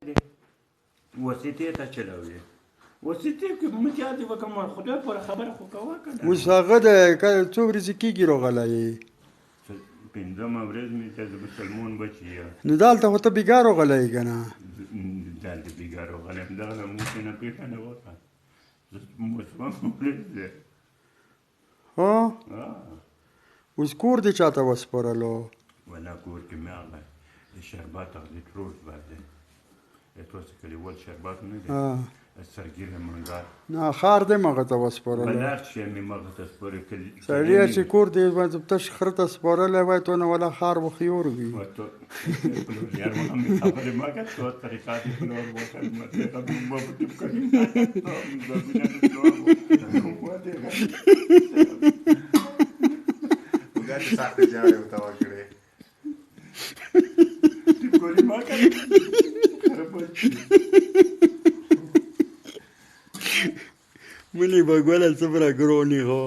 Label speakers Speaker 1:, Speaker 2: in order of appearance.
Speaker 1: واسطې ته چلوي واسطې کې متیا دې وکړم خدای پر خبره خو کوه که نه
Speaker 2: اوس هغه د څو ورځې کېږي راغلی
Speaker 1: پنځمه ورځ مې چې د مسلمان بچی یم
Speaker 2: نو دلته خو ته بېګا راغلی یې که نه
Speaker 1: دلته بېګا راغلی یم دغه زموږ نه پېښه نه وکړه مسلمان ورځ دی
Speaker 2: هو اوس کور دې چاته وسپارلو
Speaker 1: ولا کور کې مې هغه د شربت هغه د تروس بر دی تاسو کلیوال شربت نه دی سرګیره منګار
Speaker 2: نه ښار دې مغه ته وسپارلو
Speaker 1: بل هر شی مې مغه ته سپارل
Speaker 2: سړیه چې کور دې تش خره ته سپارلی وای تو نه ولا ښار به خیور وي
Speaker 1: یار مې خبرې ما کړه تو طریقه دې پلور وکړ مته کوم په کوي
Speaker 3: وګورئ ساته جوړه وتا وکړي
Speaker 1: ګوري ما کړه
Speaker 2: منی به ګوله څومره ګرونې هو